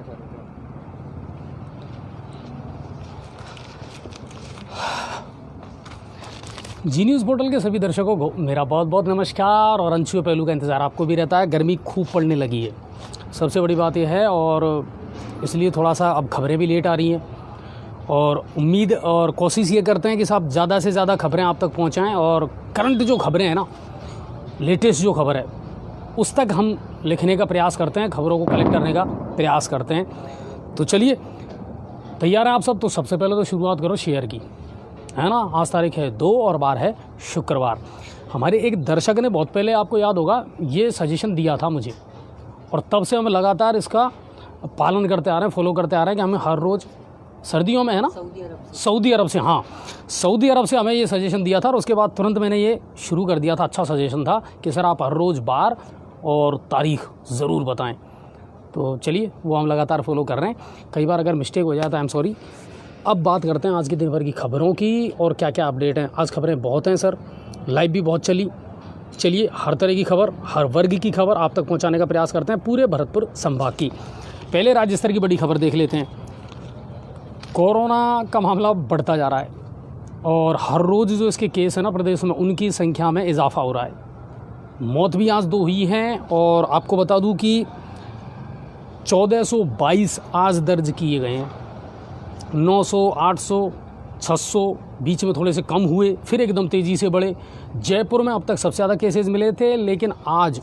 करना चाह रहे थे? जी न्यूज़ पोर्टल के सभी दर्शकों को मेरा बहुत बहुत नमस्कार। और अनछुए पहलू का इंतज़ार आपको भी रहता है। गर्मी खूब पड़ने लगी है, सबसे बड़ी बात यह है, और इसलिए थोड़ा सा अब खबरें भी लेट आ रही हैं। और उम्मीद और कोशिश ये करते हैं कि साहब ज़्यादा से ज़्यादा खबरें आप तक पहुंचाएं, और करंट जो खबरें हैं ना, लेटेस्ट जो खबर है उस तक हम लिखने का प्रयास करते हैं, खबरों को कलेक्ट करने का प्रयास करते हैं। तो चलिए, तैयार हैं आप सब? तो सबसे पहले तो शुरुआत करो शेयर की, है ना। आज तारीख है 2 और बार है शुक्रवार। हमारे एक दर्शक ने बहुत पहले, आपको याद होगा, ये सजेशन दिया था मुझे, और तब से हम लगातार इसका पालन करते आ रहे हैं, फॉलो करते आ रहे हैं कि हमें हर रोज़, सर्दियों में है ना, सऊदी अरब से, हाँ, सऊदी अरब से हमें ये सजेशन दिया था। और उसके बाद तुरंत मैंने ये शुरू कर दिया था। अच्छा सजेशन था कि सर आप हर रोज़ बार और तारीख ज़रूर बताएं। तो चलिए, वो हम लगातार फॉलो कर रहे हैं। कई बार अगर मिस्टेक हो जाए तो आई एम सॉरी। अब बात करते हैं आज के दिन भर की खबरों की और क्या क्या अपडेट हैं। आज खबरें बहुत हैं सर, लाइव भी बहुत चली। चलिए, हर तरह की खबर, हर वर्ग की खबर आप तक पहुंचाने का प्रयास करते हैं, पूरे भरतपुर संभाग की। पहले राज्य स्तर की बड़ी खबर देख लेते हैं। कोरोना का मामला बढ़ता जा रहा है, और हर रोज़ जो इसके केस हैं ना प्रदेश में, उनकी संख्या में इजाफा हो रहा है। मौत भी आज 2 हुई हैं, और आपको बता दूं कि 1422 आज दर्ज किए गए हैं। 900, 800, 600, बीच में थोड़े से कम हुए, फिर एकदम तेज़ी से बढ़े। जयपुर में अब तक सबसे ज़्यादा केसेस मिले थे, लेकिन आज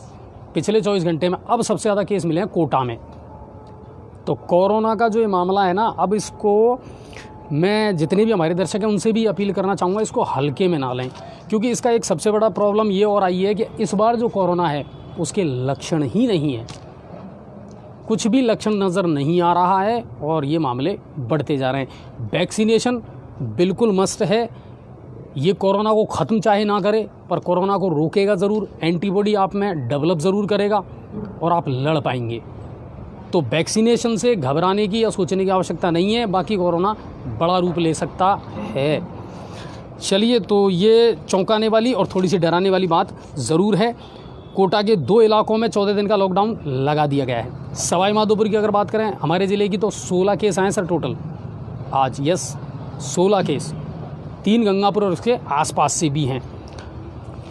पिछले 24 घंटे में अब सबसे ज़्यादा केस मिले हैं कोटा में। तो कोरोना का जो ये मामला है ना, अब इसको मैं जितने भी हमारे दर्शक हैं उनसे भी अपील करना चाहूँगा, इसको हल्के में ना लें, क्योंकि इसका एक सबसे बड़ा प्रॉब्लम ये और आई है कि इस बार जो कोरोना है उसके लक्षण ही नहीं है, कुछ भी लक्षण नज़र नहीं आ रहा है, और ये मामले बढ़ते जा रहे हैं। वैक्सीनेशन बिल्कुल मस्ट है। ये कोरोना को ख़त्म चाहे ना करे, पर कोरोना को रोकेगा ज़रूर, एंटीबॉडी आप में डेवलप ज़रूर करेगा, और आप लड़ पाएंगे। तो वैक्सीनेशन से घबराने की या सोचने की आवश्यकता नहीं है। बाकी कोरोना बड़ा रूप ले सकता है। चलिए, तो ये चौंकाने वाली और थोड़ी सी डराने वाली बात ज़रूर है। कोटा के 2 इलाकों में 14 दिन का लॉकडाउन लगा दिया गया है। सवाई माधोपुर की अगर बात करें हमारे ज़िले की, तो 16 केस आए सर टोटल आज। यस, 16 केस, 3 गंगापुर और उसके आसपास से भी हैं।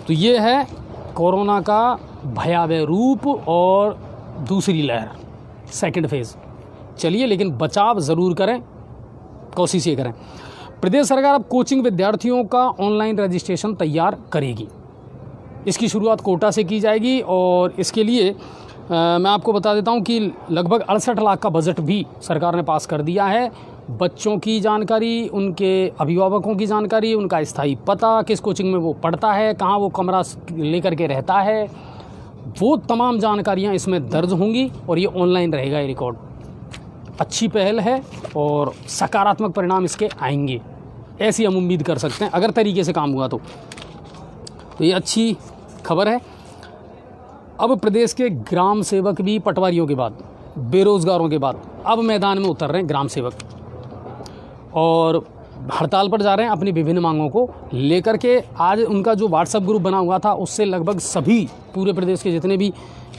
तो ये है कोरोना का भयावह रूप और दूसरी लहर, सेकंड फेज़। चलिए, लेकिन बचाव ज़रूर करें, कोशिश ये करें। प्रदेश सरकार अब कोचिंग विद्यार्थियों का ऑनलाइन रजिस्ट्रेशन तैयार करेगी। इसकी शुरुआत कोटा से की जाएगी, और इसके लिए मैं आपको बता देता हूं कि लगभग 68 लाख का बजट भी सरकार ने पास कर दिया है। बच्चों की जानकारी, उनके अभिभावकों की जानकारी, उनका स्थायी पता, किस कोचिंग में वो पढ़ता है, कहाँ वो कमरा लेकर के रहता है, वो तमाम जानकारियाँ इसमें दर्ज होंगी, और ये ऑनलाइन रहेगा ये रिकॉर्ड। अच्छी पहल है और सकारात्मक परिणाम इसके आएंगे, ऐसी हम उम्मीद कर सकते हैं अगर तरीके से काम हुआ तो ये अच्छी खबर है। अब प्रदेश के ग्राम सेवक भी पटवारियों के बाद, बेरोज़गारों के बाद अब मैदान में उतर रहे हैं ग्राम सेवक, और हड़ताल पर जा रहे हैं अपनी विभिन्न मांगों को लेकर के। आज उनका जो व्हाट्सएप ग्रुप बना हुआ था, उससे लगभग सभी पूरे प्रदेश के जितने भी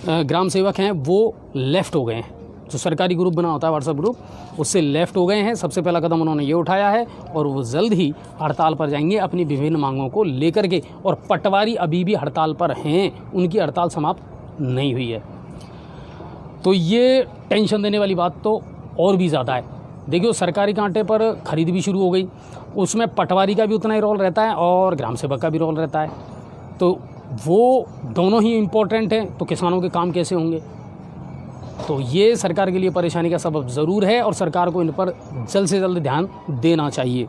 ग्राम सेवक हैं वो लेफ़्ट हो गए हैं। जो सरकारी ग्रुप बना होता है व्हाट्सएप ग्रुप, उससे लेफ़्ट हो गए हैं। सबसे पहला कदम उन्होंने ये उठाया है, और वो जल्द ही हड़ताल पर जाएंगे अपनी विभिन्न मांगों को लेकर के। और पटवारी अभी भी हड़ताल पर हैं, उनकी हड़ताल समाप्त नहीं हुई है। तो ये टेंशन देने वाली बात तो और भी ज़्यादा है। देखिए, सरकारी कांटे पर खरीद भी शुरू हो गई, उसमें पटवारी का भी उतना ही रोल रहता है और ग्राम सेवक का भी रोल रहता है। तो वो दोनों ही इम्पोर्टेंट हैं, तो किसानों के काम कैसे होंगे? तो ये सरकार के लिए परेशानी का सबब ज़रूर है, और सरकार को इन पर जल्द से जल्द ध्यान देना चाहिए।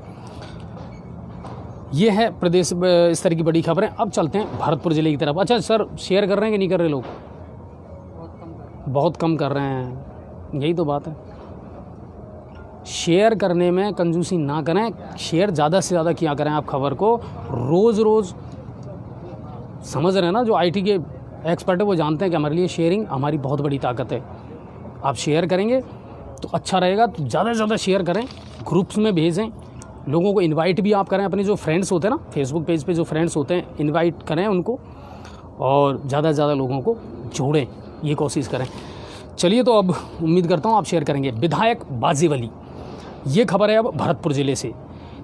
ये है प्रदेश स्तर की बड़ी खबरें। अब चलते हैं भरतपुर ज़िले की तरफ। अच्छा सर, शेयर कर रहे हैं कि नहीं कर रहे लोग? बहुत कम कर रहे हैं, यही तो बात है। शेयर करने में कंजूसी ना करें, शेयर ज़्यादा से ज़्यादा किया करें आप खबर को। रोज़ रोज़ समझ रहे हैं ना, जो आईटी के एक्सपर्ट है वो जानते हैं कि हमारे लिए शेयरिंग हमारी बहुत बड़ी ताकत है। आप शेयर करेंगे तो अच्छा रहेगा, तो ज़्यादा से ज़्यादा शेयर करें, ग्रुप्स में भेजें, लोगों को इनवाइट भी आप करें। अपने जो फ्रेंड्स होते हैं ना, फेसबुक पेज पे जो फ्रेंड्स होते हैं, इनवाइट करें उनको, और ज़्यादा से ज़्यादा लोगों को जोड़ें, ये कोशिश करें। चलिए, तो अब उम्मीद करता हूँ आप शेयर करेंगे। विधायक बाजीवली, ये खबर है अब भरतपुर ज़िले से।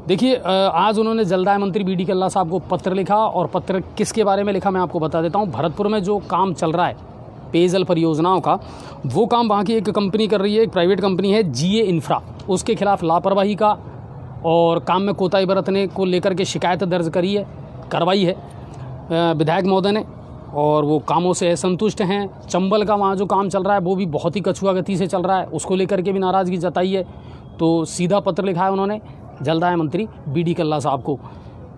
देखिए, आज उन्होंने जलदाय मंत्री बी डी कल्ला साहब को पत्र लिखा, और पत्र किसके बारे में लिखा मैं आपको बता देता हूँ। भरतपुर में जो काम चल रहा है पेयजल परियोजनाओं का, वो काम वहाँ की एक कंपनी कर रही है, एक प्राइवेट कंपनी है जीए इंफ्रा, उसके खिलाफ लापरवाही का और काम में कोताही बरतने को लेकर के शिकायत दर्ज करवाई है विधायक महोदय ने, और वो कामों से असंतुष्ट हैं। चंबल का वहाँ जो काम चल रहा है वो भी बहुत ही कछुआ गति से चल रहा है, उसको लेकर के भी नाराज़गी जताई है। तो सीधा पत्र लिखा है उन्होंने जलदाय मंत्री बी डी कल्ला साहब को,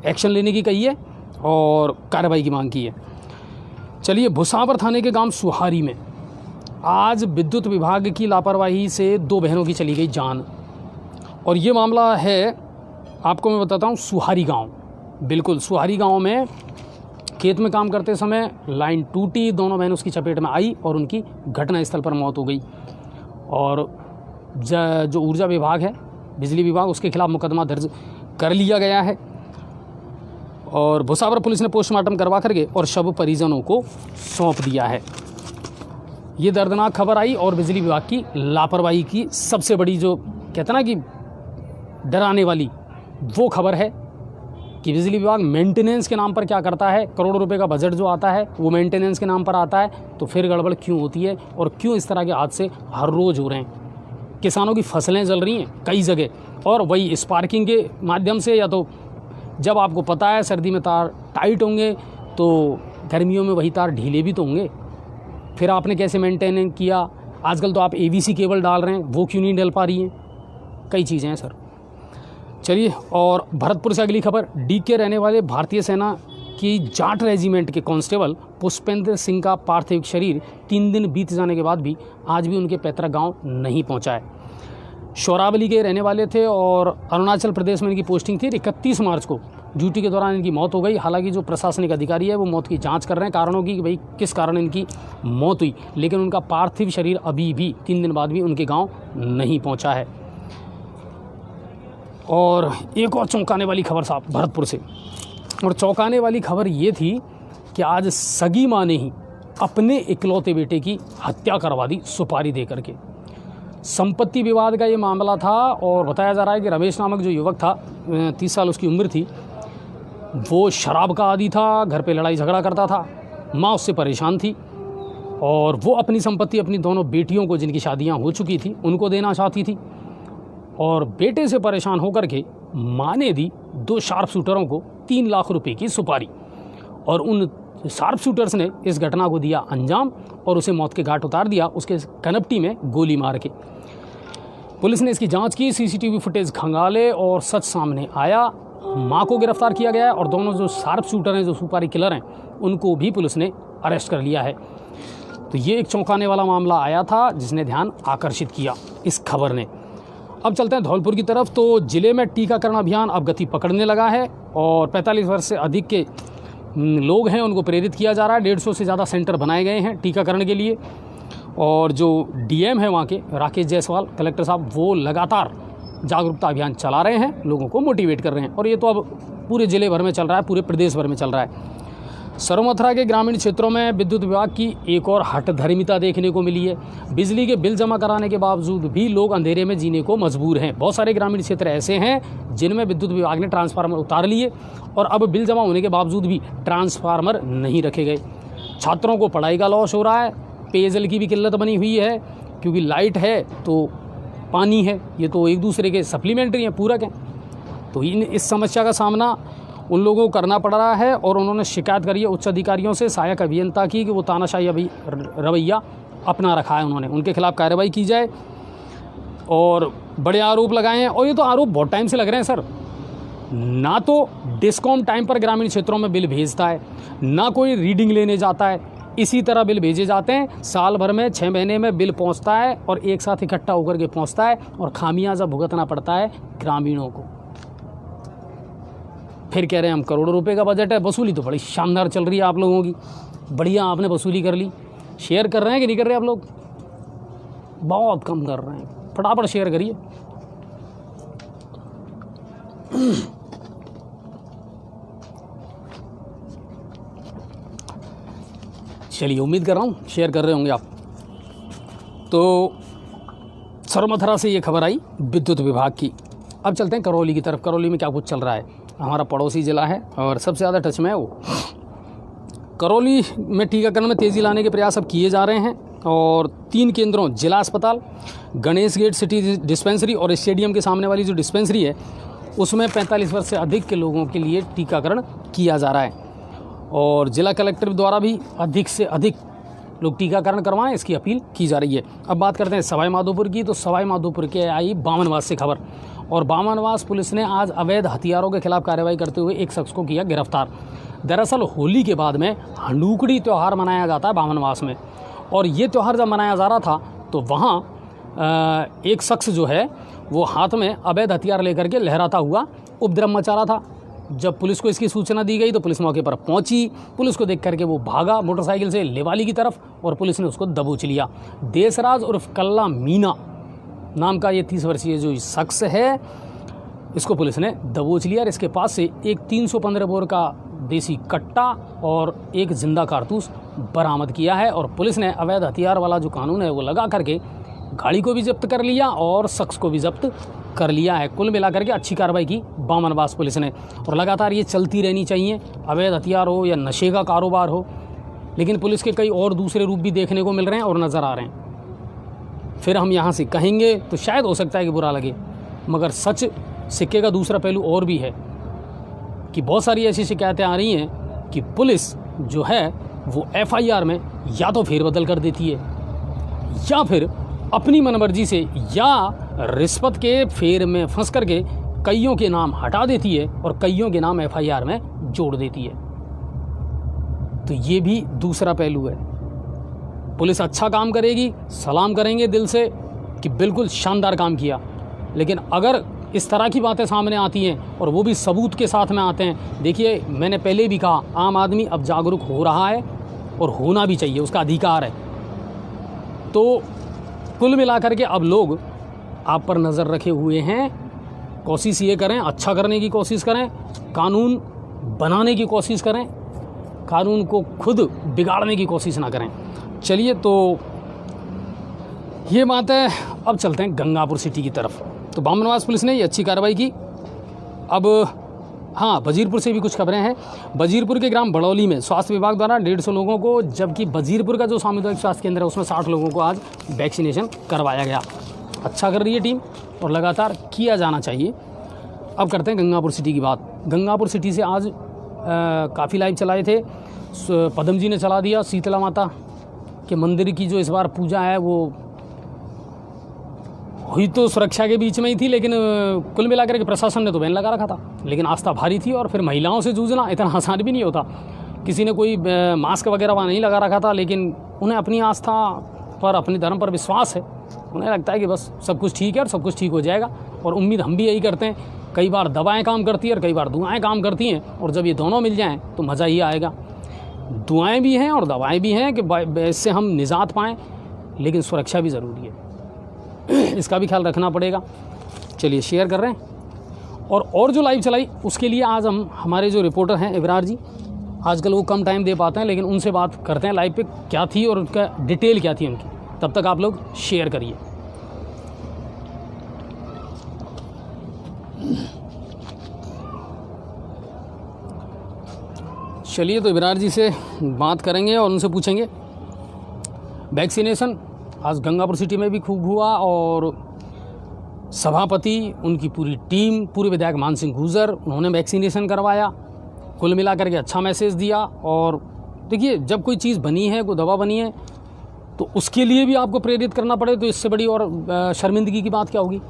एक्शन लेने की कही है और कार्रवाई की मांग की है। चलिए, भुसावर थाने के गांव सुहारी में आज विद्युत विभाग की लापरवाही से 2 बहनों की चली गई जान, और ये मामला है आपको मैं बताता हूँ सुहारी गांव। बिल्कुल सुहारी गांव में खेत में काम करते समय लाइन टूटी, दोनों बहन उसकी चपेट में आई और उनकी घटनास्थल पर मौत हो गई। और जो ऊर्जा विभाग है, बिजली विभाग, उसके खिलाफ मुकदमा दर्ज कर लिया गया है, और भुसावर पुलिस ने पोस्टमार्टम करवा करके और शव परिजनों को सौंप दिया है। ये दर्दनाक खबर आई, और बिजली विभाग की लापरवाही की सबसे बड़ी, जो कहते ना कि डराने वाली, वो खबर है कि बिजली विभाग मेंटेनेंस के नाम पर क्या करता है। करोड़ों रुपए का बजट जो आता है वो मेंटेनेंस के नाम पर आता है, तो फिर गड़बड़ क्यों होती है और क्यों इस तरह के हादसे हर रोज़ हो रहे हैं। किसानों की फसलें जल रही हैं कई जगह, और वही स्पार्किंग के माध्यम से, या तो जब आपको पता है सर्दी में तार टाइट होंगे तो गर्मियों में वही तार ढीले भी तो होंगे, फिर आपने कैसे मेंटेन किया। आजकल तो आप एवीसी केबल डाल रहे हैं, वो क्यों नहीं डल पा रही हैं। कई चीज़ें हैं सर। चलिए, और भरतपुर से अगली खबर, डीके रहने वाले भारतीय सेना की जाट रेजिमेंट के कांस्टेबल पुष्पेंद्र सिंह का पार्थिव शरीर 3 दिन बीत जाने के बाद भी आज भी उनके पैतृक गांव नहीं पहुंचा है। शौरावली के रहने वाले थे और अरुणाचल प्रदेश में इनकी पोस्टिंग थी। 31 मार्च को ड्यूटी के दौरान इनकी मौत हो गई। हालांकि जो प्रशासनिक अधिकारी है वो मौत की जांच कर रहे हैं, कारणों की, कि भाई किस कारण इनकी मौत हुई, लेकिन उनका पार्थिव शरीर अभी भी 3 दिन बाद भी उनके गाँव नहीं पहुँचा है। और एक और चौंकाने वाली खबर साहब भरतपुर से, और चौंकाने वाली खबर ये थी कि आज सगी माँ ने ही अपने इकलौते बेटे की हत्या करवा दी सुपारी दे करके। संपत्ति विवाद का ये मामला था, और बताया जा रहा है कि रमेश नामक जो युवक था, 30 साल उसकी उम्र थी, वो शराब का आदी था, घर पे लड़ाई झगड़ा करता था, माँ उससे परेशान थी, और वो अपनी संपत्ति अपनी दोनों बेटियों को, जिनकी शादियाँ हो चुकी थी, उनको देना चाहती थी। और बेटे से परेशान होकर के माँ ने दी 2 शार्प शूटरों को 3 लाख रुपए की सुपारी, और उन शार्प शूटर्स ने इस घटना को दिया अंजाम और उसे मौत के घाट उतार दिया, उसके कनपटी में गोली मार के। पुलिस ने इसकी जांच की, सीसीटीवी फुटेज खंगाले और सच सामने आया। माँ को गिरफ्तार किया गया है, और दोनों जो शार्प शूटर हैं, जो सुपारी किलर हैं, उनको भी पुलिस ने अरेस्ट कर लिया है। तो ये एक चौंकाने वाला मामला आया था जिसने ध्यान आकर्षित किया इस खबर ने। अब चलते हैं धौलपुर की तरफ। तो जिले में टीकाकरण अभियान अब गति पकड़ने लगा है, और 45 वर्ष से अधिक के लोग हैं उनको प्रेरित किया जा रहा है। 150 से ज़्यादा सेंटर बनाए गए हैं टीकाकरण के लिए, और जो डीएम है वहाँ के राकेश जायसवाल कलेक्टर साहब, वो लगातार जागरूकता अभियान चला रहे हैं, लोगों को मोटिवेट कर रहे हैं, और ये तो अब पूरे ज़िले भर में चल रहा है, पूरे प्रदेश भर में चल रहा है। सरमथुरा के ग्रामीण क्षेत्रों में विद्युत विभाग की एक और हठधर्मिता देखने को मिली है। बिजली के बिल जमा कराने के बावजूद भी लोग अंधेरे में जीने को मजबूर हैं। बहुत सारे ग्रामीण क्षेत्र ऐसे हैं जिनमें विद्युत विभाग ने ट्रांसफार्मर उतार लिए, और अब बिल जमा होने के बावजूद भी ट्रांसफार्मर नहीं रखे गए। छात्रों को पढ़ाई का लॉस हो रहा है, पेयजल की भी किल्लत बनी हुई है, क्योंकि लाइट है तो पानी है, ये तो एक दूसरे के सप्लीमेंट्री हैं, पूरक हैं। तो इस समस्या का सामना उन लोगों को करना पड़ रहा है, और उन्होंने शिकायत करी है उच्च अधिकारियों से, सहायक अभियंता की, कि वो तानाशाही अभी रवैया अपना रखा है उन्होंने, उनके खिलाफ कार्रवाई की जाए। और बड़े आरोप लगाए हैं, और ये तो आरोप बहुत टाइम से लग रहे हैं सर। ना तो डिस्कॉम टाइम पर ग्रामीण क्षेत्रों में बिल भेजता है, ना कोई रीडिंग लेने जाता है, इसी तरह बिल भेजे जाते हैं। साल भर में 6 महीने में बिल पहुंचता है, और एक साथ इकट्ठा होकर के पहुंचता है, और खामियाजा भुगतना पड़ता है ग्रामीणों को। फिर कह रहे हैं हम करोड़ों रुपए का बजट है। वसूली तो बड़ी शानदार चल रही है आप लोगों की, बढ़िया आपने वसूली कर ली। शेयर कर रहे हैं कि नहीं कर रहे आप लोग? बहुत कम कर रहे हैं, फटाफट शेयर करिए। चलिए, उम्मीद कर रहा हूँ शेयर कर रहे होंगे आप। तो सरमथरा से ये खबर आई विद्युत विभाग की। अब चलते हैं करौली की तरफ। करौली में क्या कुछ चल रहा है, हमारा पड़ोसी ज़िला है और सबसे ज़्यादा टच में है वो। करौली में टीकाकरण में तेज़ी लाने के प्रयास अब किए जा रहे हैं और 3 केंद्रों, जिला अस्पताल, गणेश गेट सिटी डिस्पेंसरी और स्टेडियम के सामने वाली जो डिस्पेंसरी है उसमें 45 वर्ष से अधिक के लोगों के लिए टीकाकरण किया जा रहा है और जिला कलेक्टर द्वारा भी अधिक से अधिक लोग टीकाकरण करवाएं, इसकी अपील की जा रही है। अब बात करते हैं सवाई माधोपुर की। तो सवाई माधोपुर के आई बामनवास से खबर और बामनवास पुलिस ने आज अवैध हथियारों के खिलाफ कार्रवाई करते हुए एक शख्स को किया गिरफ्तार। दरअसल होली के बाद में हंडूकड़ी त्यौहार मनाया जाता है बामनवास में और ये त्यौहार जब मनाया जा रहा था तो वहाँ एक शख्स जो है वो हाथ में अवैध हथियार लेकर के लहराता हुआ उपद्रव मचा रहा था। जब पुलिस को इसकी सूचना दी गई तो पुलिस मौके पर पहुंची। पुलिस को देख करके वो भागा मोटरसाइकिल से लेवाली की तरफ और पुलिस ने उसको दबोच लिया। देसराज उर्फ कल्ला मीना नाम का ये 30 वर्षीय जो शख्स है इसको पुलिस ने दबोच लिया और इसके पास से एक 315 बोर का देसी कट्टा और एक जिंदा कारतूस बरामद किया है और पुलिस ने अवैध हथियार वाला जो कानून है वो लगा करके गाड़ी को भी जब्त कर लिया और शख्स को भी जब्त कर लिया है। कुल मिलाकर के अच्छी कार्रवाई की बामनवास पुलिस ने और लगातार ये चलती रहनी चाहिए। अवैध हथियार हो या नशे का कारोबार हो, लेकिन पुलिस के कई और दूसरे रूप भी देखने को मिल रहे हैं और नज़र आ रहे हैं। फिर हम यहाँ से कहेंगे तो शायद हो सकता है कि बुरा लगे, मगर सच सिक्के का दूसरा पहलू और भी है कि बहुत सारी ऐसी शिकायतें आ रही हैं कि पुलिस जो है वो FIR में या तो फेरबदल कर देती है या फिर अपनी मनमर्जी से या रिश्वत के फेर में फंस करके कईयों के नाम हटा देती है और कईयों के नाम FIR में जोड़ देती है। तो ये भी दूसरा पहलू है। पुलिस अच्छा काम करेगी, सलाम करेंगे दिल से कि बिल्कुल शानदार काम किया, लेकिन अगर इस तरह की बातें सामने आती हैं और वो भी सबूत के साथ में आते हैं, देखिए मैंने पहले भी कहा आम आदमी अब जागरूक हो रहा है और होना भी चाहिए, उसका अधिकार है। तो कुल मिलाकर के अब लोग आप पर नज़र रखे हुए हैं। कोशिश ये करें, अच्छा करने की कोशिश करें, कानून बनाने की कोशिश करें, कानून को खुद बिगाड़ने की कोशिश ना करें। चलिए, तो ये बात है। अब चलते हैं गंगापुर सिटी की तरफ। तो बामनवास पुलिस ने ये अच्छी कार्रवाई की। अब हाँ, वजीरपुर से भी कुछ खबरें हैं। वजीरपुर के ग्राम बड़ौली में स्वास्थ्य विभाग द्वारा 150 लोगों को, जबकि वजीरपुर का जो सामुदायिक स्वास्थ्य केंद्र है उसमें 60 लोगों को आज वैक्सीनेशन करवाया गया। अच्छा कर रही है टीम और लगातार किया जाना चाहिए। अब करते हैं गंगापुर सिटी की बात। गंगापुर सिटी से आज काफ़ी लाइव चलाए थे, पदम जी ने चला दिया। शीतला माता के मंदिर की जो इस बार पूजा है वो हुई तो सुरक्षा के बीच में ही थी, लेकिन कुल मिलाकर के प्रशासन ने तो बैन लगा रखा था, लेकिन आस्था भारी थी। और फिर महिलाओं से जूझना इतना आसान भी नहीं होता। किसी ने कोई मास्क वगैरह वहाँ नहीं लगा रखा था, लेकिन उन्हें अपनी आस्था पर, अपने धर्म पर विश्वास है। उन्हें लगता है कि बस सब कुछ ठीक है और सब कुछ ठीक हो जाएगा, और उम्मीद हम भी यही करते हैं। कई बार दवाएँ काम करती है और कई बार दुआएँ काम करती हैं, और जब ये दोनों मिल जाएँ तो मज़ा ही आएगा। दुआएँ भी हैं और दवाएँ भी हैं कि इससे हम निजात पाएँ, लेकिन सुरक्षा भी ज़रूरी है, इसका भी ख्याल रखना पड़ेगा। चलिए, शेयर कर रहे हैं। और जो लाइव चलाई उसके लिए आज हम, हमारे जो रिपोर्टर हैं इब्रार जी, आजकल वो कम टाइम दे पाते हैं, लेकिन उनसे बात करते हैं लाइव पे क्या थी और उनका डिटेल क्या थी उनकी। तब तक आप लोग शेयर करिए। चलिए, तो इब्रार जी से बात करेंगे और उनसे पूछेंगे। वैक्सीनेशन आज गंगापुर सिटी में भी खूब हुआ और सभापति, उनकी पूरी टीम, पूर्व विधायक मान सिंह गुर्जर, उन्होंने वैक्सीनेशन करवाया। कुल मिलाकर के अच्छा मैसेज दिया। और देखिए, जब कोई चीज़ बनी है, कोई दवा बनी है, तो उसके लिए भी आपको प्रेरित करना पड़े तो इससे बड़ी और शर्मिंदगी की बात क्या होगी।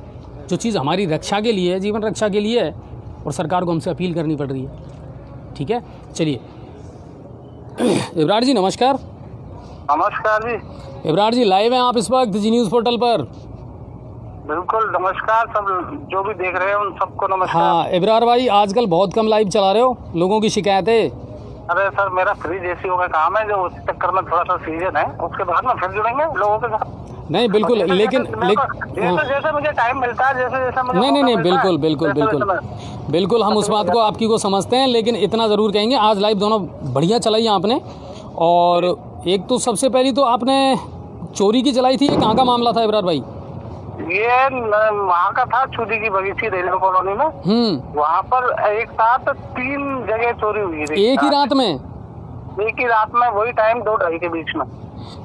जो चीज़ हमारी रक्षा के लिए है, जीवन रक्षा के लिए है, और सरकार को हमसे अपील करनी पड़ रही है। ठीक है, चलिए। इब्रार जी नमस्कार। नमस्कार जी। इब्रार जी लाइव हैं आप इस वक्त जी न्यूज़ पोर्टल पर। बिल्कुल नमस्कार, सब जो भी देख रहे हैं उन सबको नमस्कार। हाँ इब्रार भाई, आजकल बहुत कम लाइव चला रहे हो, लोगों की शिकायत है। अरे सर, मेरा फ्री जैसी का काम है, जो उस चक्कर में थोड़ा सा सीजन है, उसके बाद में फिर जुड़ेंगे लोगों के साथ। नहीं बिल्कुल, लेकिन जैसे मुझे टाइम मिलता है, जैसे मुझे नहीं बिल्कुल बिल्कुल बिल्कुल बिल्कुल हम उस बात को आपकी को समझते हैं, लेकिन इतना ज़रूर कहेंगे आज लाइव दोनों बढ़िया चलाई आपने। और एक तो सबसे पहली तो आपने चोरी की जलाई थी, ये कहाँ का मामला था इब्रार भाई? ये वहाँ का था, चूड़ी की बगीची रेलवे कॉलोनी में। वहाँ पर एक साथ 3 जगह चोरी हुई थी एक ही रात में? एक ही रात में, वही टाइम 2-2:30 के बीच में।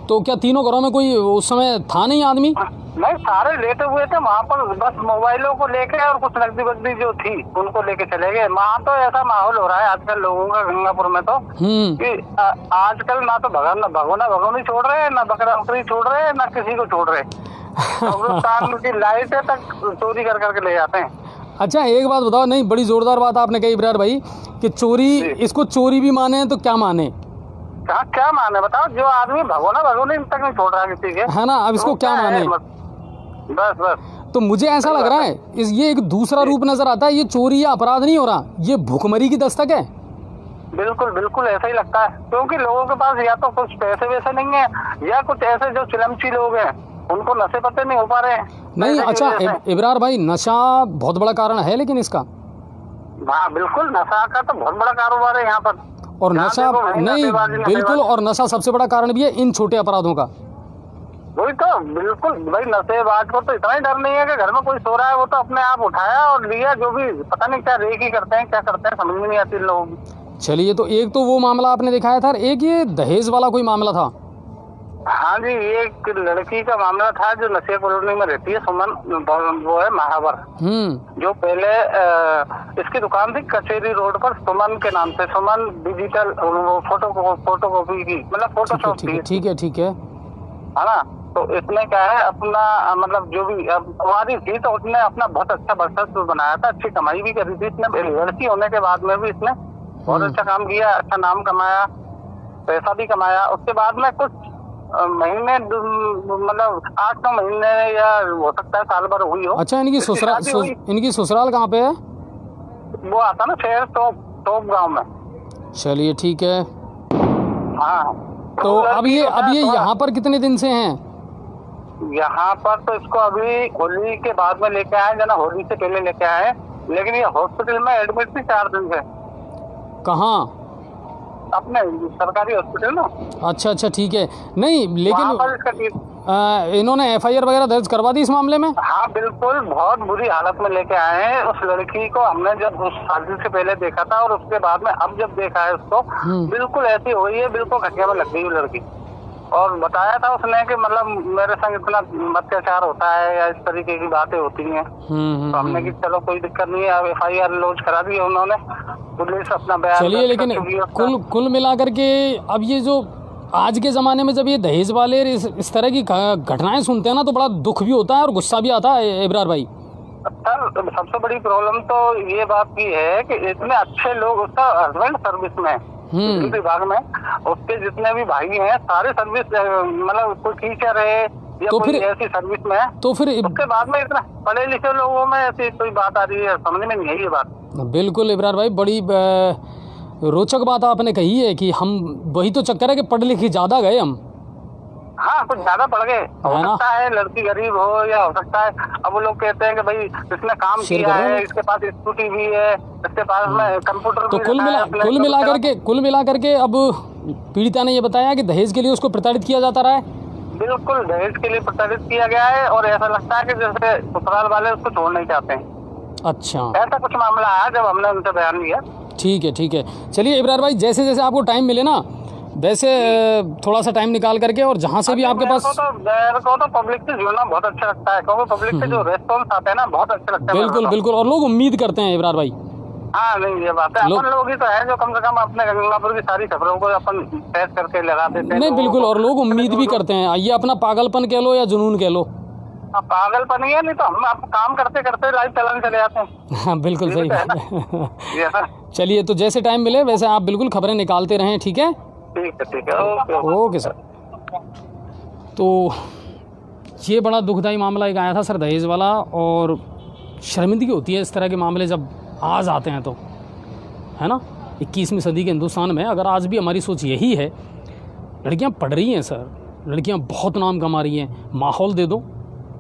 तो क्या तीनों घरों में कोई उस समय था नहीं आदमी? नहीं, सारे लेटे हुए थे वहाँ पर, बस मोबाइलों को लेके और कुछ नकदी वकदी जो थी उनको लेके चले गए। वहाँ तो ऐसा माहौल हो रहा है आजकल लोगों का गंगापुर में तो कि आजकल ना तो भगोना छोड़ रहे हैं, ना बकरा बकरी छोड़ रहे हैं, ना किसी को छोड़ रहे। कब्रिस्तान की लाइटें तक चोरी कर करके ले जाते हैं। अच्छा एक बात बताओ, नहीं बड़ी जोरदार बात आपने कही इब्रार भाई कि चोरी, इसको चोरी भी माने तो क्या माने? क्या माने बताओ? जो आदमी भगोना तक नहीं छोड़ रहा किसी के, है ना, अब इसको क्या माने? बस तो मुझे ऐसा लग रहा है ये एक दूसरा रूप नजर आता है, ये चोरी या अपराध नहीं हो रहा, ये भुखमरी की दस्तक है। बिल्कुल ऐसा ही लगता है, क्योंकि लोगों के पास या तो कुछ पैसे वैसे नहीं है, या कुछ ऐसे जो चिलमची लोग हैं उनको नशे पते नहीं हो पा रहे हैं। नहीं अच्छा इब्रार भाई, नशा बहुत बड़ा कारण है लेकिन इसका? हाँ बिल्कुल, नशा का तो बहुत बड़ा कारोबार है यहाँ पर। और नशा नहीं, बिल्कुल, और नशा सबसे बड़ा कारण भी है इन छोटे अपराधों का। वही तो, बिल्कुल भाई, नशेबाज को तो इतना ही डर नहीं है कि घर में कोई सो रहा है वो तो अपने आप उठाया और लिया, जो भी पता नहीं क्या रेकी करते हैं, क्या करते हैं, समझ में नहीं आती लोगों की। चलिए, तो एक तो वो मामला आपने दिखाया था, एक ये दहेज वाला कोई मामला था। हाँ जी, एक लड़की का मामला था जो नशे कॉलोनी में रहती है, सुमन, वो है महावर, जो पहले इसकी दुकान थी कचेरी रोड पर, सुमन के नाम से, सुमन डिजिटल फोटोकॉपी की, मतलब फोटोशॉप थी। ठीक है ना। तो इसने क्या है, अपना मतलब जो भी कुंवारी थी तो उसने अपना बहुत अच्छा वर्चस्व बनाया था, अच्छी कमाई भी करी थी इसने, लड़की होने के बाद में भी इसने बहुत अच्छा काम किया, अच्छा नाम कमाया, पैसा भी कमाया। उसके बाद में कुछ महीने, मतलब 8-9 महीने या हो सकता है साल भर हुई हो। अच्छा, इनकी ससुराल कहाँ पे है? वो आता ना शहर टॉप गांव में। चलिए ठीक है। हाँ, तो अब ये यहाँ पर कितने दिन से हैं? यहाँ पर तो इसको अभी होली के बाद में लेके आए, जना होली से पहले लेके आए, लेकिन ये हॉस्पिटल में एडमिट थी 4 दिन से। कहाँ? अपने सरकारी हॉस्पिटल ना। अच्छा ठीक है। नहीं लेकिन इन्होंने FIR वगैरह दर्ज करवा दी इस मामले में? हाँ बिल्कुल, बहुत बुरी हालत में लेके आए हैं उस लड़की को। हमने जब उस शादी से पहले देखा था और उसके बाद में अब जब देखा है उसको, बिल्कुल ऐसी हुई है, बिल्कुल खटिया में लग गई लड़की। और बताया था उसने कि मतलब मेरे संग इतना अत्याचार होता है या इस तरीके की बातें होती हैं। तो हमने कि चलो कोई दिक्कत नहीं है, FIR लॉन्च करा दी है उन्होंने, पुलिस अपना बयान। चलिए, लेकिन कुल मिलाकर के अब ये जो आज के ज़माने में जब ये दहेज वाले इस तरह की घटनाएं सुनते हैं ना, तो बड़ा दुख भी होता है और गुस्सा भी आता है इब्रार भाई। सर, सबसे बड़ी प्रॉब्लम तो ये बात की है कि इतने अच्छे लोग, उसका हस्बैंड सर्विस में, विभाग में, उसके जितने भी भाई हैं सारे सर्विस, मतलब कोई टीचर है या तो कोई ऐसी सर्विस में है, तो फिर उसके बाद में इतना पढ़े लिखे लोगों में ऐसी कोई बात आ रही है, समझ में नहीं है ये बात। बिल्कुल इब्रार भाई, बड़ी रोचक बात आपने कही है कि हम वही तो चक्कर है कि पढ़ लिखे ज्यादा गए हम। हाँ, कुछ ज्यादा पढ़ गए, हो सकता है लड़की गरीब हो, या हो सकता है अब वो लोग कहते हैं कि भाई इसने काम किया है, इसके पास स्कूटी भी है, इसके पास में कंप्यूटर तो कुल मिला करके अब पीड़िता ने ये बताया कि दहेज के लिए उसको प्रताड़ित किया जाता रहा है। बिल्कुल, दहेज के लिए प्रताड़ित किया गया है, और ऐसा लगता है कि जैसे ससुराल वाले उसको छोड़ नहीं चाहते हैं। अच्छा, ऐसा कुछ मामला आया जब हमने उनसे बयान लिया। ठीक है। चलिए इब्रार भाई, जैसे जैसे आपको टाइम मिले ना, वैसे थोड़ा सा टाइम निकाल करके, और जहाँ से भी आपके पास, मेरे को तो पब्लिक से जुड़ना बहुत अच्छा लगता है, क्योंकि पब्लिक से जो रेस्पॉन्स आते हैं ना, बहुत अच्छा लगता है। बिल्कुल, और लोग उम्मीद करते हैं इब्रार भाई। हाँ, नहीं ये बात है, अपन लोग ही तो है जो कम से कम अपने गंगापुर की सारी खबरों को अपन टेस्ट करके लगा देते हैं। नहीं बिल्कुल, और लोग उम्मीद भी करते हैं, ये अपना पागलपन कह लो या जुनून कह लो। पागलपन ही है, नहीं तो हम आप काम करते करते लाइव चलाने चले जाते हैं। हाँ बिल्कुल सही बात है। चलिए, तो जैसे टाइम मिले वैसे आप बिल्कुल खबरें निकालते रहें, ठीक है? ठीक है, ओके सर। तो ये बड़ा दुखदाई मामला एक आया था सर, दहेज वाला, और शर्मिंदगी होती है इस तरह के मामले जब आज आते हैं तो, है ना। 21वीं सदी के हिंदुस्तान में अगर आज भी हमारी सोच यही है, लड़कियां पढ़ रही हैं सर, लड़कियां बहुत नाम कमा रही हैं, माहौल दे दो।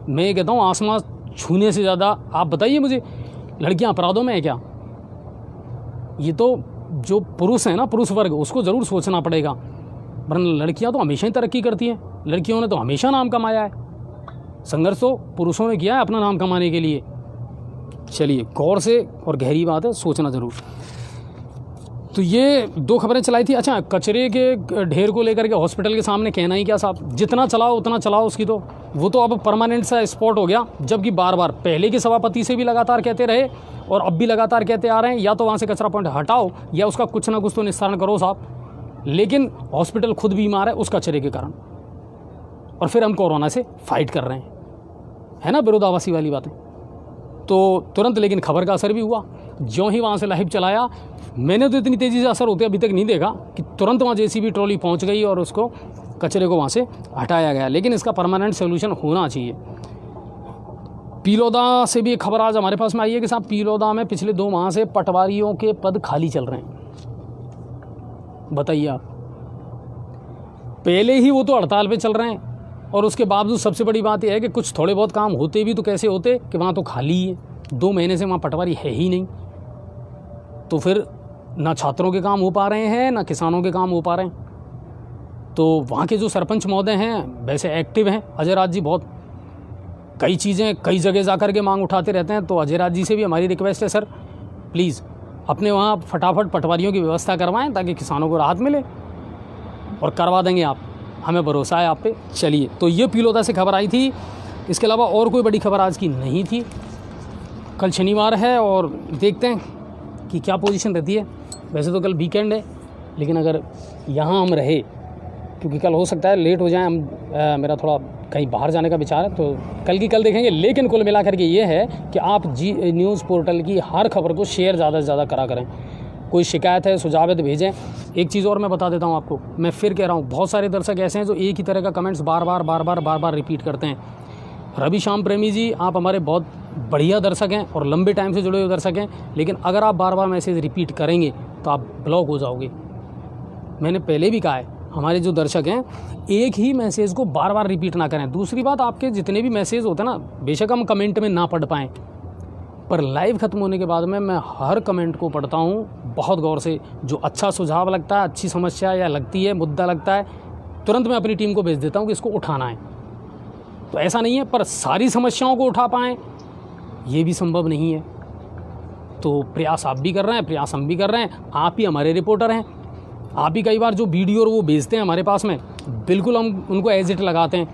मैं ये कहता हूँ आसमान छूने से ज़्यादा, आप बताइए मुझे, लड़कियां अपराधों में है क्या? ये तो जो पुरुष है ना, पुरुष वर्ग, उसको ज़रूर सोचना पड़ेगा, वरना लड़कियां तो हमेशा ही तरक्की करती हैं। लड़कियों ने तो हमेशा नाम कमाया है, संघर्ष तो पुरुषों ने किया है अपना नाम कमाने के लिए। चलिए, गौर से और गहरी बात है, सोचना ज़रूर। तो ये 2 खबरें चलाई थी। अच्छा, कचरे के ढेर को लेकर के हॉस्पिटल के सामने कहना ही क्या साहब, जितना चलाओ उतना चलाओ उसकी, तो वो तो अब परमानेंट सा स्पॉट हो गया। जबकि बार बार पहले के सभापति से भी लगातार कहते रहे और अब भी लगातार कहते आ रहे हैं, या तो वहाँ से कचरा पॉइंट हटाओ या उसका कुछ ना कुछ तो निस्तारण करो साहब। लेकिन हॉस्पिटल खुद बीमार है उस कचरे के कारण, और फिर हम कोरोना से फाइट कर रहे हैं, है ना, विरोधाभासी वाली बातें। तो तुरंत लेकिन खबर का असर भी हुआ। ज्यों ही वहाँ से लाइव चलाया, मैंने तो इतनी तेज़ी से असर होते अभी तक नहीं देखा कि तुरंत वहाँ जेसीबी ट्रॉली पहुँच गई और उसको कचरे को वहाँ से हटाया गया। लेकिन इसका परमानेंट सोल्यूशन होना चाहिए। पीलोदा से भी एक खबर आज हमारे पास में आई है कि साहब पीलोदा में पिछले 2 माह से पटवारियों के पद खाली चल रहे हैं। बताइए आप, पहले ही वो तो हड़ताल पे चल रहे हैं और उसके बावजूद सबसे बड़ी बात यह है कि कुछ थोड़े बहुत काम होते भी तो कैसे होते कि वहाँ तो खाली ही है। 2 महीने से वहाँ पटवारी है ही नहीं, तो फिर ना छात्रों के काम हो पा रहे हैं ना किसानों के काम हो पा रहे हैं। तो वहाँ के जो सरपंच महोदय हैं वैसे एक्टिव हैं, अजय राज जी, बहुत कई चीज़ें कई जगह जा कर के मांग उठाते रहते हैं। तो अजय राज जी से भी हमारी रिक्वेस्ट है, सर प्लीज़ अपने वहाँ फटाफट पटवारियों की व्यवस्था करवाएं ताकि किसानों को राहत मिले, और करवा देंगे आप, हमें भरोसा है आप पे। चलिए, तो ये पीलोदा से खबर आई थी। इसके अलावा और कोई बड़ी खबर आज की नहीं थी। कल शनिवार है और देखते हैं कि क्या पोजीशन रहती है। वैसे तो कल वीकेंड है, लेकिन अगर यहाँ हम रहे, क्योंकि कल हो सकता है लेट हो जाए, हम मेरा थोड़ा कहीं बाहर जाने का विचार है, तो कल की कल देखेंगे। लेकिन कुल मिलाकर के ये है कि आप जी न्यूज़ पोर्टल की हर खबर को शेयर ज़्यादा से ज़्यादा करा करें। कोई शिकायत है, सुझाव है तो भेजें। एक चीज़ और मैं बता देता हूँ आपको, मैं फिर कह रहा हूँ, बहुत सारे दर्शक ऐसे हैं जो एक ही तरह का कमेंट्स बार बार रिपीट करते हैं। रवि श्याम प्रेमी जी, आप हमारे बहुत बढ़िया दर्शक हैं और लंबे टाइम से जुड़े हुए दर्शक हैं, लेकिन अगर आप बार बार मैसेज रिपीट करेंगे तो आप ब्लॉक हो जाओगे। मैंने पहले भी कहा है, हमारे जो दर्शक हैं एक ही मैसेज को बार बार रिपीट ना करें। दूसरी बात, आपके जितने भी मैसेज होते हैं ना, बेशक हम कमेंट में ना पढ़ पाएँ, पर लाइव ख़त्म होने के बाद में मैं हर कमेंट को पढ़ता हूँ बहुत गौर से। जो अच्छा सुझाव लगता है, अच्छी समस्या या लगती है, मुद्दा लगता है, तुरंत मैं अपनी टीम को भेज देता हूँ कि इसको उठाना है। तो ऐसा नहीं है, पर सारी समस्याओं को उठा पाएँ ये भी संभव नहीं है। तो प्रयास आप भी कर रहे हैं, प्रयास हम भी कर रहे हैं। आप ही हमारे रिपोर्टर हैं, आप ही कई बार जो वीडियो और वो भेजते हैं हमारे पास में, बिल्कुल हम उनको एज इट लगाते हैं।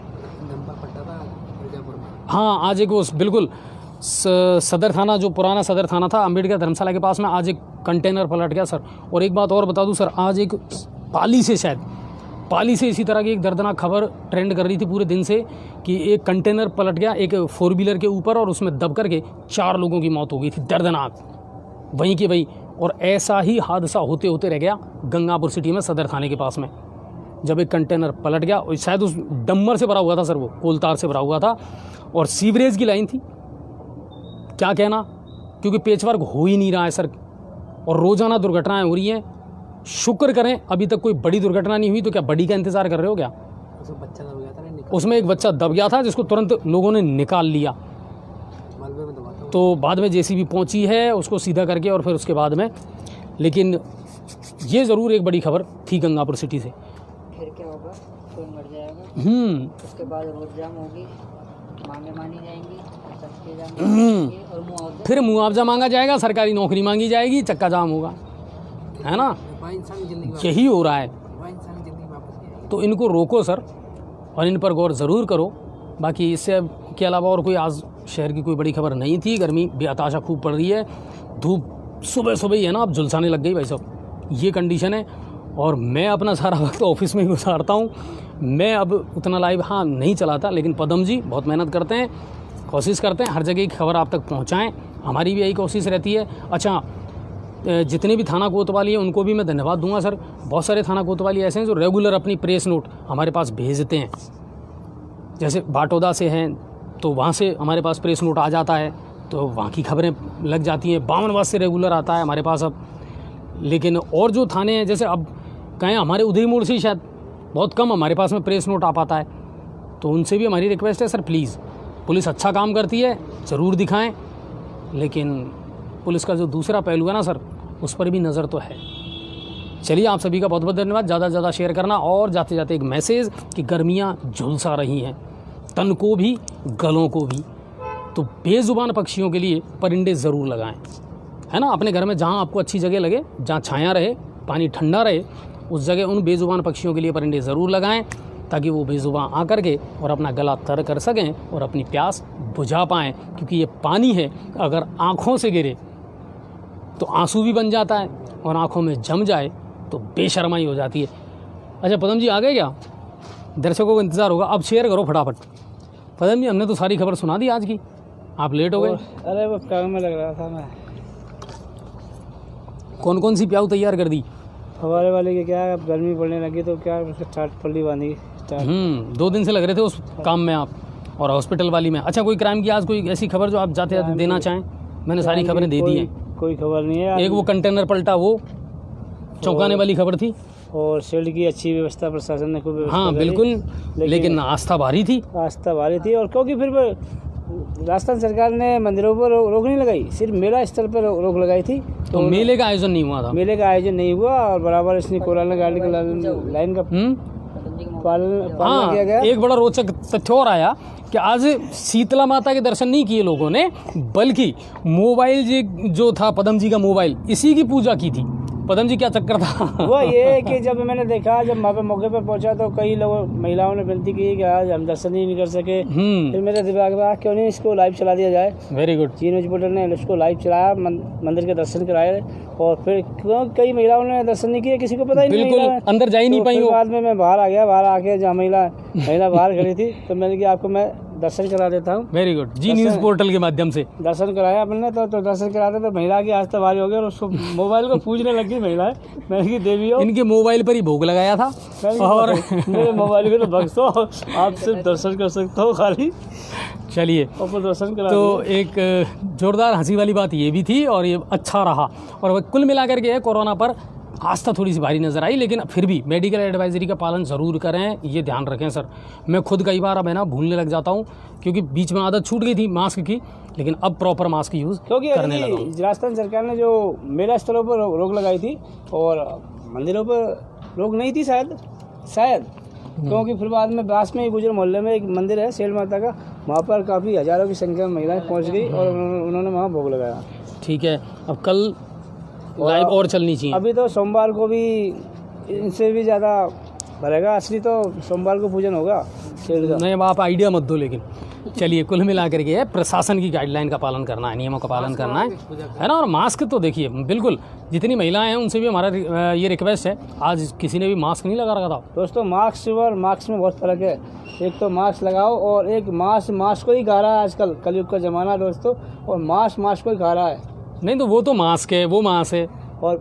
हाँ, आज एक वो बिल्कुल सदर थाना, जो पुराना सदर थाना था अम्बेडकर धर्मशाला के पास में, आज एक कंटेनर पलट गया सर। और एक बात और बता दूं सर, आज एक पाली से इसी तरह की एक दर्दनाक खबर ट्रेंड कर रही थी पूरे दिन से कि एक कंटेनर पलट गया एक 4 व्हीलर के ऊपर और उसमें दब करके 4 लोगों की मौत हो गई थी, दर्दनाक, वहीं की वहीं। और ऐसा ही हादसा होते होते रह गया गंगापुर सिटी में सदर थाने के पास में, जब एक कंटेनर पलट गया। और शायद उस डम्बर से भरा हुआ था सर, वो कोलतार से भरा हुआ था और सीवरेज की लाइन थी। क्या कहना, क्योंकि पेचवर्क हो ही नहीं रहा है सर, और रोज़ाना दुर्घटनाएं हो रही हैं। शुक्र करें अभी तक कोई बड़ी दुर्घटना नहीं हुई। तो क्या बड़ी का इंतज़ार कर रहे हो क्या? उसमें एक बच्चा दब गया था जिसको तुरंत लोगों ने निकाल लिया। तो बाद में जेसीबी पहुंची है उसको सीधा करके, और फिर उसके बाद में, लेकिन ये ज़रूर एक बड़ी खबर थी गंगापुर सिटी से। फिर क्या होगा, कोई मर जाएगा, उसके बाद रोड जाम होगी, मांगे मानी जाएंगी, और फिर मुआवजा मांगा जाएगा, सरकारी नौकरी मांगी जाएगी, चक्का जाम होगा, है ना। यही हो रहा है। तो इनको रोको सर, और इन पर गौर ज़रूर करो। बाकी इससे के अलावा और कोई आज शहर की कोई बड़ी खबर नहीं थी। गर्मी बेअताशा खूब पड़ रही है, धूप सुबह ही है ना, अब झुलसाने लग गई भाई साहब, ये कंडीशन है। और मैं अपना सारा वक्त ऑफिस में ही गुजारता हूँ। मैं अब उतना लाइव नहीं चलाता, लेकिन पदम जी बहुत मेहनत करते हैं, कोशिश करते हैं हर जगह की खबर आप तक पहुँचाएँ। हमारी भी यही कोशिश रहती है। अच्छा, जितने भी थाना कोतवाली हैं उनको भी मैं धन्यवाद दूंगा सर। बहुत सारे थाना कोतवाली ऐसे हैं जो रेगुलर अपनी प्रेस नोट हमारे पास भेजते हैं। जैसे बाटोदा से हैं तो वहाँ से हमारे पास प्रेस नोट आ जाता है, तो वहाँ की खबरें लग जाती हैं। बामनवास से रेगुलर आता है हमारे पास अब। लेकिन और जो थाने हैं, जैसे अब कहें हमारे उदय मोड़ से शायद बहुत कम हमारे पास में प्रेस नोट आ पाता है, तो उनसे भी हमारी रिक्वेस्ट है सर, प्लीज़, पुलिस अच्छा काम करती है, ज़रूर दिखाएँ, लेकिन पुलिस का जो दूसरा पहलू है ना सर, उस पर भी नज़र तो है। चलिए, आप सभी का बहुत बहुत धन्यवाद। ज़्यादा से ज़्यादा शेयर करना, और जाते जाते एक मैसेज कि गर्मियाँ झुलसा रही हैं, तन को भी गलों को भी, तो बेज़ुबान पक्षियों के लिए परिंदे ज़रूर लगाएं, है ना। अपने घर में जहाँ आपको अच्छी जगह लगे, जहाँ छाया रहे, पानी ठंडा रहे, उस जगह उन बेज़ुबान पक्षियों के लिए परिंदे ज़रूर लगाएं, ताकि वो बेज़ुबान आकर के और अपना गला तर कर सकें और अपनी प्यास बुझा पाएँ। क्योंकि ये पानी है, अगर आँखों से गिरे तो आंसू भी बन जाता है, और आँखों में जम जाए तो बेशर्माई हो जाती है। अच्छा पदम जी आ गए क्या? दर्शकों को इंतज़ार होगा, अब शेयर करो फटाफट। पदम जी, हमने तो सारी खबर सुना दी आज की, आप लेट हो गए। अरे वो काम में लग रहा था मैं। कौन कौन सी प्याऊ तैयार कर दी? फवारे वाले की क्या, अब गर्मी पड़ने लगी तो क्या स्टार्ट पल्ली बांधी। 2 दिन से लग रहे थे उस काम में आप, और हॉस्पिटल वाली में। अच्छा, कोई क्राइम की आज कोई ऐसी खबर जो आप जाते जाते देना चाहें? मैंने सारी खबरें दे दी हैं। कोई खबर नहीं है। एक वो कंटेनर पलटा, वो चौंकाने वाली खबर थी, और शील्ड की अच्छी व्यवस्था प्रशासन ने खूब व्यवस्था हाँ करी। बिल्कुल, लेकिन आस्था भारी थी। आस्था भारी थी, और क्योंकि फिर राजस्थान सरकार ने मंदिरों पर रोक नहीं लगाई, सिर्फ मेला स्थल पर रोक लगाई थी। तो मेले का आयोजन नहीं हुआ था। मेले का आयोजन नहीं हुआ, और बराबर इसने कोरोना गाड़ी का लाइन का पालन किया गया। एक बड़ा रोचक तथ्य और आया कि आज शीतला माता के दर्शन नहीं किए लोगों ने, बल्कि मोबाइल जो था पदम जी का मोबाइल, इसी की पूजा की थी। पदम जी, क्या चक्कर था? वो ये कि जब मैंने देखा, जब वहाँ पे मौके पे पहुंचा तो कई लोग, महिलाओं ने विनती की कि आज हम दर्शन ही नहीं कर सके। फिर मेरे दिमाग में क्यों नहीं इसको लाइव चला दिया जाए। Very good. Zee news portal ने इसको लाइव चलाया, मंदिर के दर्शन कराए, और फिर क्यों कई महिलाओं ने दर्शन नहीं किए, किसी को पता ही नहीं। बिल्कुल, अंदर जा ही नहीं पाई। बाद में मैं बाहर आ गया, बाहर आके जहाँ महिला बाहर खड़ी थी, तो मैंने कहा आपको मैं दर्शन करा देता हूँ। Very good. Zee news portal के माध्यम से दर्शन कराया अपने, तो दर्शन कराते तो महिला की आस्था भारी हो गई, और उसको मोबाइल को पूजने लगी महिलाएं। मैंने की देवी हो, इनके मोबाइल पर ही भोग लगाया था, और मेरे मोबाइल को तो बख्शो, आप सिर्फ दर्शन कर सकते हो खाली। चलिए, और दर्शन करा तो एक जोरदार हंसी वाली बात ये भी थी, और ये अच्छा रहा। और कुल मिलाकर के कोरोना पर आस्था थोड़ी सी भारी नज़र आई, लेकिन फिर भी मेडिकल एडवाइजरी का पालन ज़रूर करें, ये ध्यान रखें सर। मैं खुद कई बार अब है ना भूलने लग जाता हूँ, क्योंकि बीच में आदत छूट गई थी मास्क की, लेकिन अब प्रॉपर मास्क यूज़ करने लगा हूँ। राजस्थान सरकार ने जो मेला स्थलों पर रोक लगाई थी, और मंदिरों पर रोक नहीं थी शायद, क्योंकि फिर बाद में बास में ही गुजर मोहल्ले में एक मंदिर है शेल माता का, वहाँ पर काफ़ी हज़ारों की संख्या में महिलाएं पहुँच गई, और उन्होंने वहाँ भोग लगाया। ठीक है, अब कल लाइव और चलनी चाहिए। अभी तो सोमवार को भी इनसे भी ज़्यादा भरेगा, असली तो सोमवार को पूजन होगा शेर का। नहीं, अब आप आइडिया मत दो, लेकिन चलिए, कुल मिला करके प्रशासन की गाइडलाइन का पालन करना है, नियमों का पालन करना है ना। और मास्क तो देखिए, बिल्कुल जितनी महिलाएं हैं उनसे भी हमारा ये रिक्वेस्ट है, आज किसी ने भी मास्क नहीं लगा रखा था। दोस्तों, मास्क और मास्क में बहुत फ़र्क है। एक तो मास्क लगाओ, और एक मास्क को ही खा रहा है आजकल, कलयुग का ज़माना दोस्तों, और मास्क को ही खा रहा है। नहीं तो वो तो मास्क है, वो मास्क है। और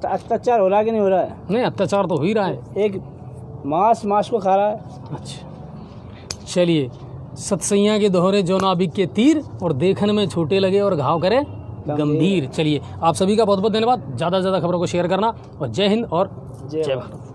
अत्याचार हो रहा है कि नहीं हो रहा है? नहीं, अत्याचार तो हो ही रहा है। एक मास्क को खा रहा है। अच्छा, चलिए, सतसैया के दोहरे जो नाबिक के तीर, और देखने में छोटे लगे और घाव करे गंभीर। चलिए, आप सभी का बहुत बहुत धन्यवाद। ज़्यादा से ज़्यादा खबरों को शेयर करना, और जय हिंद और जय भारत।